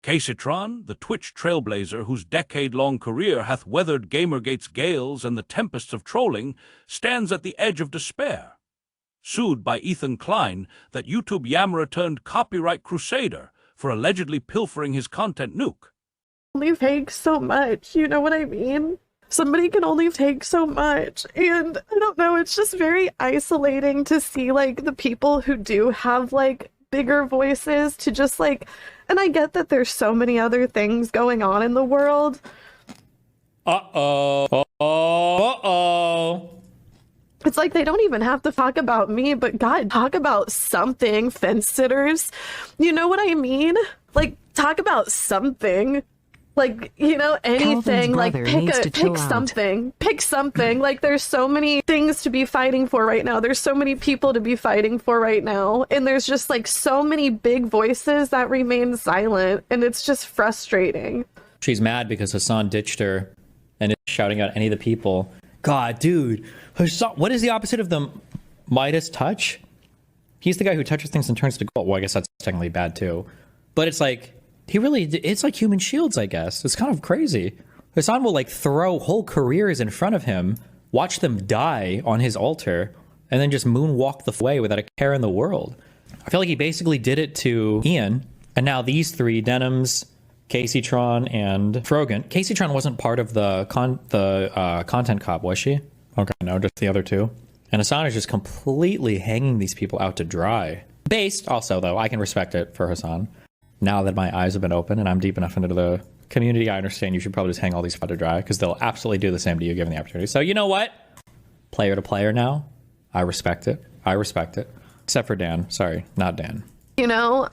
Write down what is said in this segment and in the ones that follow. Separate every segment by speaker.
Speaker 1: Kaceytron, the Twitch trailblazer whose decade-long career hath weathered Gamergate's gales and the tempests of trolling, stands at the edge of despair. Sued by Klein, that YouTube yammerer turned copyright crusader for allegedly pilfering his content nuke.
Speaker 2: Only take so much, you know what I mean? Somebody can only take so much, and I don't know, it's just very isolating to see, like, the people who do have, like, bigger voices to just, like, and I get that there's so many other things going on in the world. It's like they don't even have to talk about me, but God, talk about something, fence sitters. You know what I mean? Like, talk about something. Like, you know, anything, like pick something. Like, there's so many things to be fighting for right now. There's so many people to be fighting for right now. And there's just like so many big voices that remain silent. And it's just frustrating.
Speaker 3: She's mad because Hassan ditched her and is shouting out any of the people. God, dude, Hassan, what is the opposite of the Midas touch? He's the guy who touches things and turns to gold. Well, I guess that's technically bad too. But it's like, it's like human shields, I guess. It's kind of crazy. Hassan will like throw whole careers in front of him, watch them die on his altar, and then just moonwalk the way without a care in the world. I feel like he basically did it to Ian, and now these three, Denims, Kaceytron, and Frogan. Kaceytron wasn't part of the content cop, was she? Okay, no, just the other two. And Hassan is just completely hanging these people out to dry. Based, also, though, I can respect it for Hassan. Now that my eyes have been open and I'm deep enough into the community, I understand you should probably just hang all these out to dry because they'll absolutely do the same to you given the opportunity. So you know what? Player to player now. I respect it. I respect it. Except for Dan. Sorry, not Dan.
Speaker 2: You know,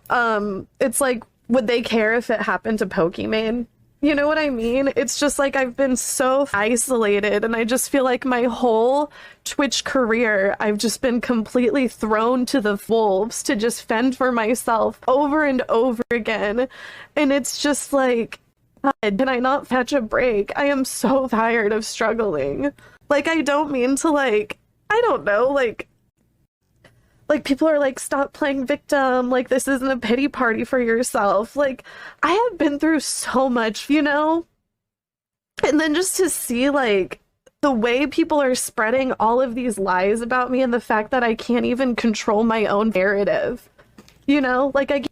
Speaker 2: it's like, would they care if it happened to Pokimane? You know what I mean? It's just like I've been so isolated and I just feel like my whole Twitch career, I've just been completely thrown to the wolves to just fend for myself over and over again. And it's just like, God, can I not fetch a break? I am so tired of struggling. Like, I don't mean to like, I don't know, like people are like, stop playing victim, like this isn't a pity party for yourself. Like, I have been through so much, you know? And then just to see like the way people are spreading all of these lies about me and the fact that I can't even control my own narrative, you know? Like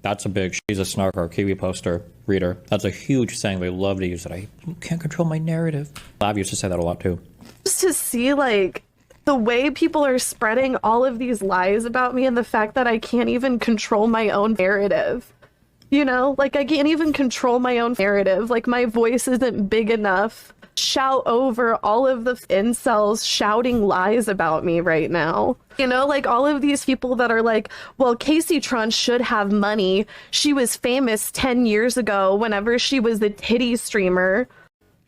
Speaker 3: that's a big, she's a snarker, Kiwi poster reader. That's a huge saying. They love to use it. I can't control my narrative. Lav used to say that a lot too.
Speaker 2: Just to see like the way people are spreading all of these lies about me and the fact that I can't even control my own narrative. You know, like I can't even control my own narrative. Like my voice isn't big enough. Shout over all of the incels shouting lies about me right now. You know, like all of these people that are like, well, Kaceytron should have money. She was famous 10 years ago whenever she was a titty streamer.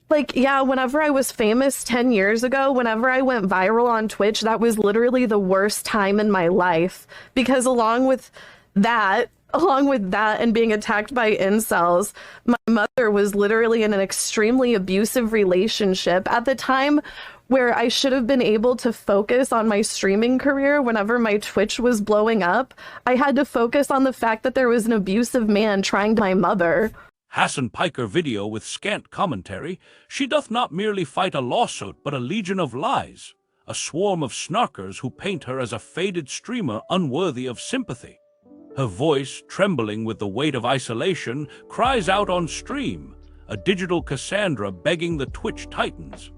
Speaker 2: Like, yeah, whenever I was famous 10 years ago, whenever I went viral on Twitch, that was literally the worst time in my life. Because along with that and being attacked by incels, my mother was literally in an extremely abusive relationship at the time where I should have been able to focus on my streaming career whenever my Twitch was blowing up. I had to focus on the fact that there was an abusive man trying to my mother.
Speaker 1: Hassan Piker video with scant commentary, she doth not merely fight a lawsuit but a legion of lies, a swarm of snarkers who paint her as a faded streamer unworthy of sympathy. Her voice, trembling with the weight of isolation, cries out on stream, a digital Cassandra begging the Twitch titans.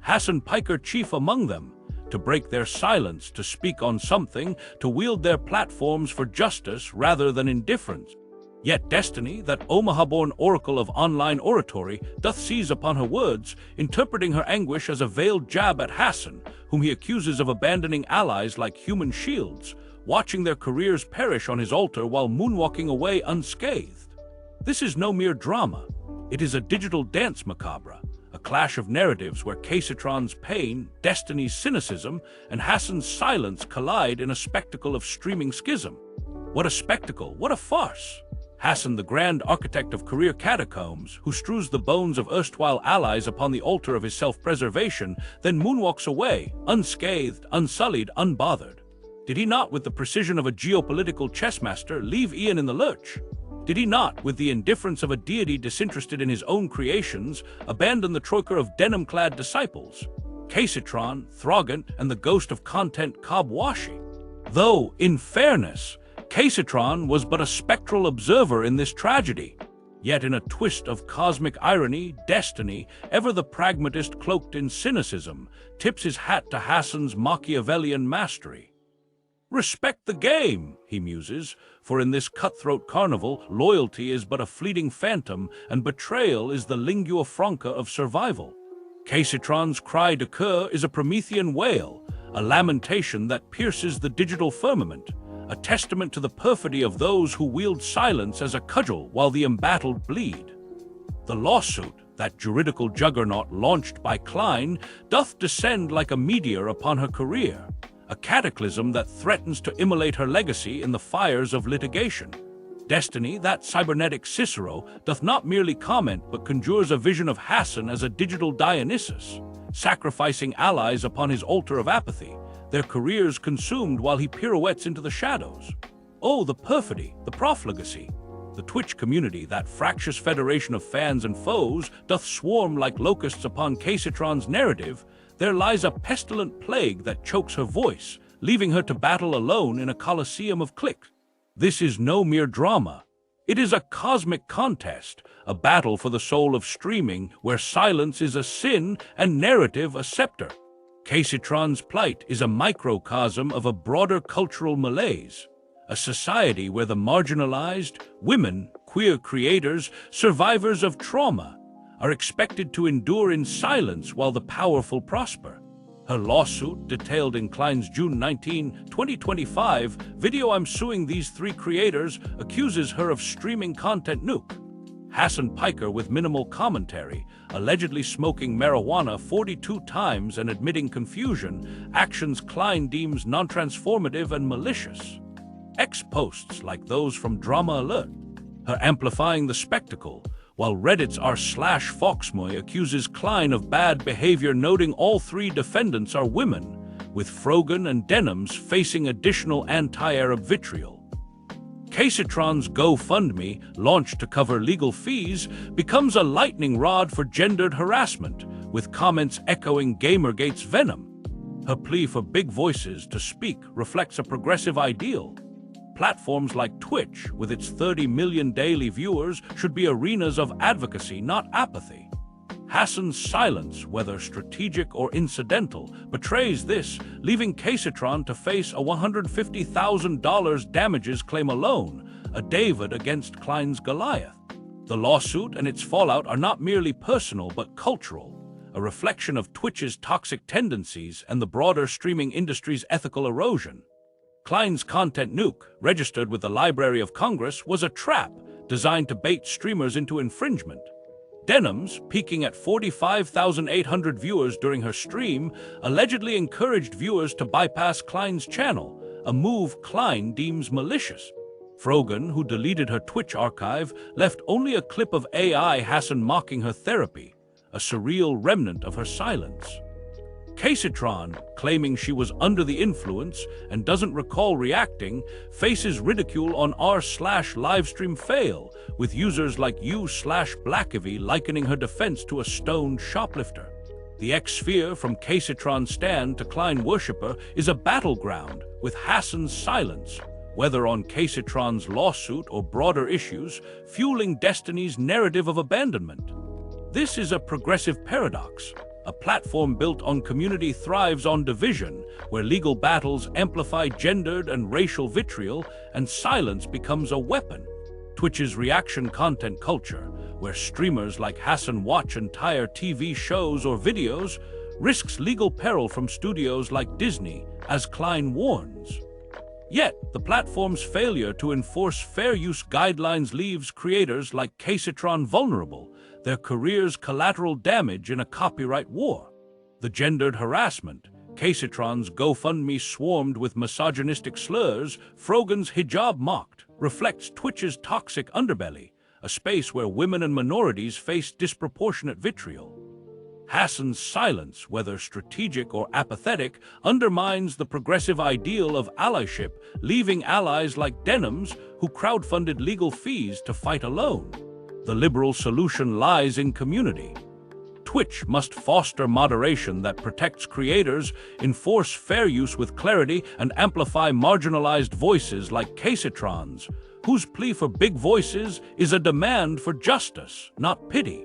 Speaker 1: Hassan Piker chief among them, to break their silence, to speak on something, to wield their platforms for justice rather than indifference. Yet Destiny, that Omaha-born oracle of online oratory, doth seize upon her words, interpreting her anguish as a veiled jab at Hassan, whom he accuses of abandoning allies like human shields, watching their careers perish on his altar while moonwalking away unscathed. This is no mere drama. It is a digital dance macabre, a clash of narratives where Kaceytron's pain, Destiny's cynicism, and Hassan's silence collide in a spectacle of streaming schism. What a spectacle, what a farce! Hassan, the grand architect of career catacombs, who strews the bones of erstwhile allies upon the altar of his self-preservation, then moonwalks away, unscathed, unsullied, unbothered. Did he not, with the precision of a geopolitical chessmaster, leave Ian in the lurch? Did he not, with the indifference of a deity disinterested in his own creations, abandon the troika of denim-clad disciples, Kaceytron, Throgant, and the ghost of content Kabwashi? Though, in fairness, Kaceytron was but a spectral observer in this tragedy. Yet in a twist of cosmic irony, destiny, ever the pragmatist cloaked in cynicism, tips his hat to Hassan's Machiavellian mastery. "Respect the game," he muses, "for in this cutthroat carnival, loyalty is but a fleeting phantom, and betrayal is the lingua franca of survival." Kaceytron's cry de coeur is a Promethean wail, a lamentation that pierces the digital firmament, a testament to the perfidy of those who wield silence as a cudgel while the embattled bleed. The lawsuit, that juridical juggernaut launched by Klein, doth descend like a meteor upon her career, a cataclysm that threatens to immolate her legacy in the fires of litigation. Destiny, that cybernetic Cicero, doth not merely comment but conjures a vision of Hassan as a digital Dionysus, sacrificing allies upon his altar of apathy, their careers consumed while he pirouettes into the shadows. Oh, the perfidy, the profligacy! The Twitch community, that fractious federation of fans and foes, doth swarm like locusts upon Kaceytron's narrative. There lies a pestilent plague that chokes her voice, leaving her to battle alone in a coliseum of clicks. This is no mere drama. It is a cosmic contest, a battle for the soul of streaming, where silence is a sin and narrative a scepter. Kaceytron's plight is a microcosm of a broader cultural malaise, a society where the marginalized, women, queer creators, survivors of trauma, are expected to endure in silence while the powerful prosper. Her lawsuit, detailed in Klein's June 19, 2025 video "I'm Suing These Three Creators," accuses her of streaming content nuke. Hassan Piker, with minimal commentary, allegedly smoking marijuana 42 times and admitting confusion, actions Klein deems non-transformative and malicious. Posts like those from Drama Alert, her amplifying the spectacle, while Reddit's r/Foxmoy accuses Klein of bad behavior, noting all three defendants are women, with Frogan and Denims facing additional anti-Arab vitriol. Kaceytron's GoFundMe, launched to cover legal fees, becomes a lightning rod for gendered harassment, with comments echoing Gamergate's venom. Her plea for big voices to speak reflects a progressive ideal. Platforms like Twitch, with its 30 million daily viewers, should be arenas of advocacy, not apathy. Hassan's silence, whether strategic or incidental, betrays this, leaving Kaceytron to face a $150,000 damages claim alone, a David against Klein's Goliath. The lawsuit and its fallout are not merely personal but cultural, a reflection of Twitch's toxic tendencies and the broader streaming industry's ethical erosion. Klein's content nuke, registered with the Library of Congress, was a trap designed to bait streamers into infringement. Denims, peaking at 45,800 viewers during her stream, allegedly encouraged viewers to bypass Klein's channel, a move Klein deems malicious. Frogan, who deleted her Twitch archive, left only a clip of AI Hassan mocking her therapy, a surreal remnant of her silence. Kaceytron, claiming she was under the influence and doesn't recall reacting, faces ridicule on r/livestream fail, with users like u/Blackivy likening her defense to a stoned shoplifter. The X-sphere, from Kaceytron's stand to Klein worshipper, is a battleground, with Hassan's silence, whether on Kaceytron's lawsuit or broader issues, fueling Destiny's narrative of abandonment. This is a progressive paradox. A platform built on community thrives on division, where legal battles amplify gendered and racial vitriol, and silence becomes a weapon. Twitch's reaction content culture, where streamers like Hassan watch entire TV shows or videos, risks legal peril from studios like Disney, as Klein warns. Yet, the platform's failure to enforce fair use guidelines leaves creators like Kaceytron vulnerable, their careers collateral damage in a copyright war. The gendered harassment, Kaceytron's GoFundMe swarmed with misogynistic slurs, Frogan's hijab mocked, reflects Twitch's toxic underbelly, a space where women and minorities face disproportionate vitriol. Hassan's silence, whether strategic or apathetic, undermines the progressive ideal of allyship, leaving allies like Denham's, who crowdfunded legal fees to fight alone. The liberal solution lies in community. Twitch must foster moderation that protects creators, enforce fair use with clarity, and amplify marginalized voices like Kaceytron's, whose plea for big voices is a demand for justice, not pity.